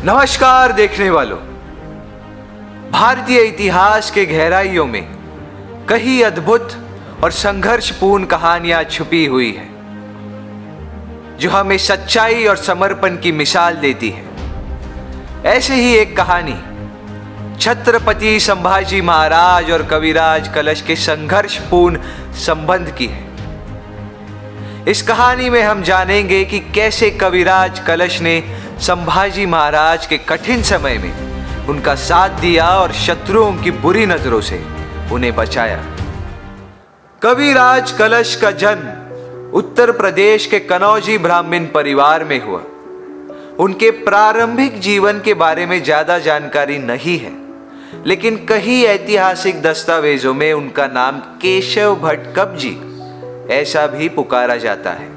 नमस्कार देखने वालों, भारतीय इतिहास के गहराइयों में कई अद्भुत और संघर्षपूर्ण कहानियां छुपी हुई है जो हमें सच्चाई और समर्पण की मिसाल देती है। ऐसे ही एक कहानी छत्रपति संभाजी महाराज और कविराज कलश के संघर्षपूर्ण संबंध की है। इस कहानी में हम जानेंगे कि कैसे कविराज कलश ने संभाजी महाराज के कठिन समय में उनका साथ दिया और शत्रुओं की बुरी नजरों से उन्हें बचाया। कविराज कलश का जन्म उत्तर प्रदेश के कनौजी ब्राह्मण परिवार में हुआ। उनके प्रारंभिक जीवन के बारे में ज्यादा जानकारी नहीं है, लेकिन कई ऐतिहासिक दस्तावेजों में उनका नाम केशव भट्ट कब्जी ऐसा भी पुकारा जाता है।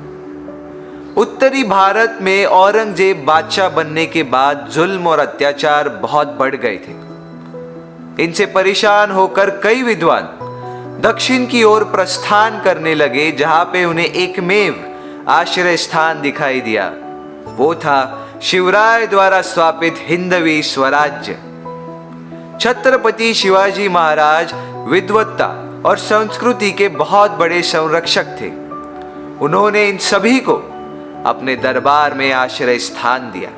उत्तरी भारत में औरंगजेब बादशाह बनने के बाद जुल्म और अत्याचार बहुत बढ़ गए थे। इनसे परेशान होकर कई विद्वान दक्षिण की ओर प्रस्थान करने लगे, जहां पे उन्हें एकमेव आश्रय स्थान दिखाई दिया। वो था शिवराय द्वारा स्थापित हिंदवी स्वराज्य। छत्रपति शिवाजी महाराज विद्वत्ता और संस्कृति के बहुत बड़े संरक्षक थे। उन्होंने इन सभी को अपने दरबार में आश्रय स्थान दिया।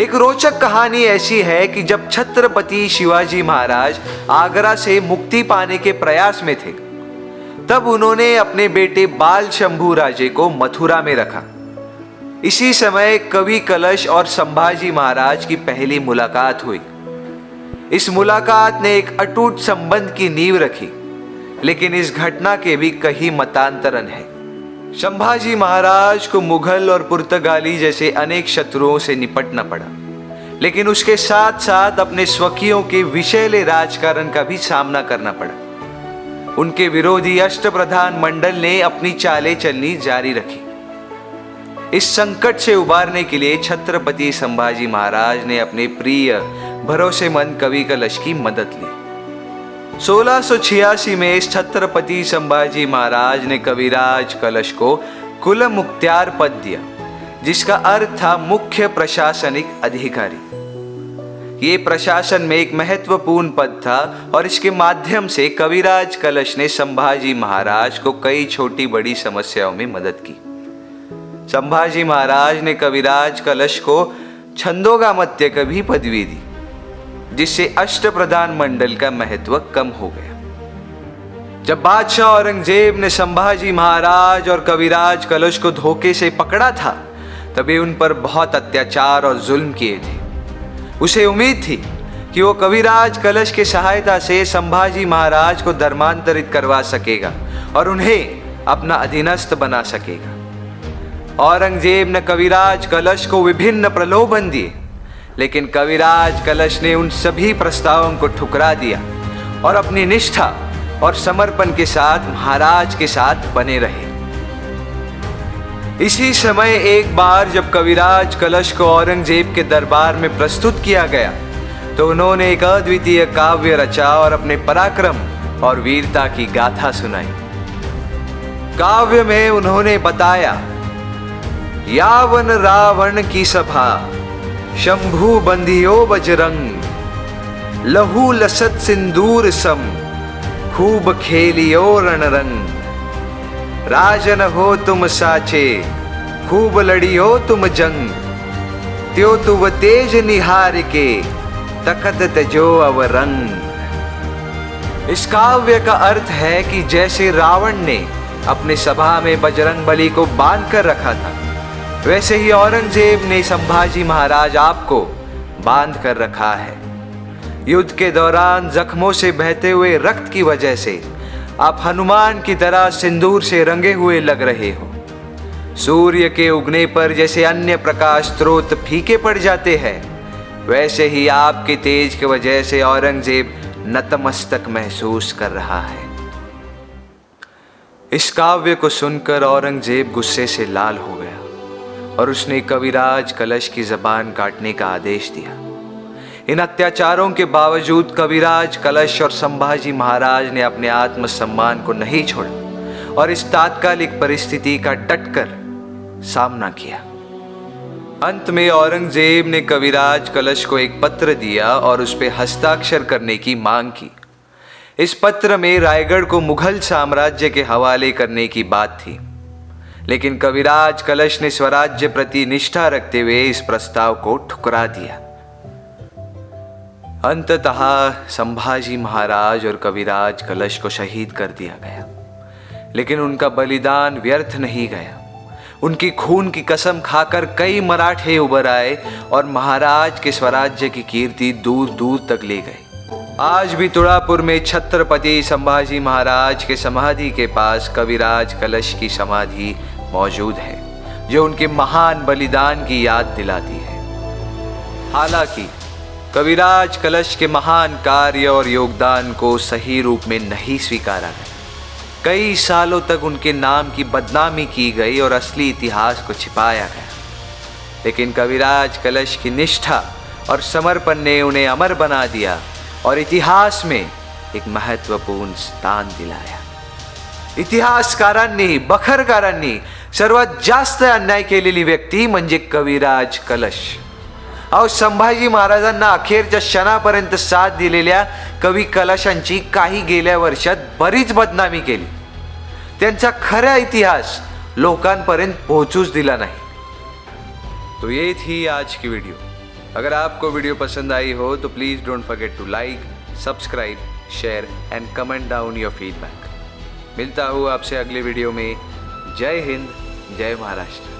एक रोचक कहानी ऐसी है कि जब छत्रपति शिवाजी महाराज आगरा से मुक्ति पाने के प्रयास में थे, तब उन्होंने अपने बेटे बाल शंभू राजे को मथुरा में रखा। इसी समय कवि कलश और संभाजी महाराज की पहली मुलाकात हुई। इस मुलाकात ने एक अटूट संबंध की नींव रखी, लेकिन इस घटना के भी कई मतांतरण हैं। संभाजी महाराज को मुगल और पुर्तगाली जैसे अनेक शत्रुओं से निपटना पड़ा, लेकिन उसके साथ साथ अपने स्वकीयों के विषैले राजकारण का भी सामना करना पड़ा। उनके विरोधी अष्टप्रधान मंडल ने अपनी चालें चलनी जारी रखी। इस संकट से उबारने के लिए छत्रपति संभाजी महाराज ने अपने प्रिय भरोसेमंद कवि कलश की मदद ली। 1686 में छत्रपति संभाजी महाराज ने कविराज कलश को कुल मुख्तियार पद दिया, जिसका अर्थ था मुख्य प्रशासनिक अधिकारी। ये प्रशासन में एक महत्वपूर्ण पद था और इसके माध्यम से कविराज कलश ने संभाजी महाराज को कई छोटी बड़ी समस्याओं में मदद की। संभाजी महाराज ने कविराज कलश को छंदोगामत्य की भी पदवी दी, जिससे अष्टप्रधान मंडल का महत्व कम हो गया। जब बादशाह औरंगजेब ने संभाजी महाराज और कविराज कलश को धोखे से पकड़ा था, तभी उन पर बहुत अत्याचार और जुल्म किए थे। उसे उम्मीद थी कि वो कविराज कलश की सहायता से संभाजी महाराज को धर्मांतरित करवा सकेगा और उन्हें अपना अधीनस्थ बना सकेगा। औरंगजेब ने कविराज कलश को विभिन्न प्रलोभन दिए, लेकिन कविराज कलश ने उन सभी प्रस्तावों को ठुकरा दिया और अपनी निष्ठा और समर्पण के साथ महाराज के साथ बने रहे। इसी समय एक बार जब कविराज कलश को औरंगजेब के दरबार में प्रस्तुत किया गया, तो उन्होंने एक अद्वितीय काव्य रचा और अपने पराक्रम और वीरता की गाथा सुनाई। काव्य में उन्होंने बताया, यावन रावण की सभा शंभु बंधियो बजरंग, लहू लसत सिंदूर सम खूब खेलियो रणरंग। राजन हो तुम साचे खूब लड़ियो तुम जंग, त्यो तुव तेज निहार के तखत तजो अवरंग। इस काव्य का अर्थ है कि जैसे रावण ने अपने सभा में बजरंगबली को बांध कर रखा था, वैसे ही औरंगजेब ने संभाजी महाराज आपको बांध कर रखा है। युद्ध के दौरान जख्मों से बहते हुए रक्त की वजह से आप हनुमान की तरह सिंदूर से रंगे हुए लग रहे हो। सूर्य के उगने पर जैसे अन्य प्रकाश स्रोत फीके पड़ जाते हैं, वैसे ही आपके तेज की वजह से औरंगजेब नतमस्तक महसूस कर रहा है। इस काव्य को सुनकर औरंगजेब गुस्से से लाल हो गया और उसने कविराज कलश की जबान काटने का आदेश दिया। इन अत्याचारों के बावजूद कविराज कलश और संभाजी महाराज ने अपने आत्मसम्मान को नहीं छोड़ा और इस तात्कालिक परिस्थिति का डटकर सामना किया। अंत में औरंगजेब ने कविराज कलश को एक पत्र दिया और उस पर हस्ताक्षर करने की मांग की। इस पत्र में रायगढ़ को मुगल साम्राज्य के हवाले करने की बात थी, लेकिन कविराज कलश ने स्वराज्य प्रति निष्ठा रखते हुए इस प्रस्ताव को ठुकरा दिया। अंततः संभाजी महाराज और कविराज कलश को शहीद कर दिया गया, लेकिन उनका बलिदान व्यर्थ नहीं गया। उनकी खून की कसम खाकर कई मराठे उभर आए और महाराज के स्वराज्य की कीर्ति दूर दूर तक ले गए। आज भी तुड़ापुर में छत्रपति संभाजी महाराज के समाधि के पास कविराज कलश की समाधि मौजूद है, जो उनके महान बलिदान की याद दिलाती है। हालांकि कविराज कलश के महान कार्य और योगदान को सही रूप में नहीं स्वीकारा गया। कई सालों तक उनके नाम की बदनामी की गई और असली इतिहास को छिपाया गया, लेकिन कविराज कलश की निष्ठा और समर्पण ने उन्हें अमर बना दिया और इतिहास में एक महत्वपूर्ण स्थान दिलाया। इतिहासकारांनी, बखरकारांनी सर्वात जास्त अन्याय केलेली व्यक्ती म्हणजे कविराज कलश। अहो, संभाजी महाराजांना अखेरच्या क्षणापर्यंत साथ दिलेल्या कवी कलशांची काही गेल्या वर्षात बरीच बदनामी केली। त्यांचा खरा इतिहास लोकांपर्यंत पोहोचूच दिला नहीं। तो ये थी आज की वीडियो। अगर आपको वीडियो पसंद आई हो तो please don't forget to like, subscribe, share and comment down your feedback. मिलता हूँ आपसे अगले वीडियो में। जय हिंद, जय महाराष्ट्र।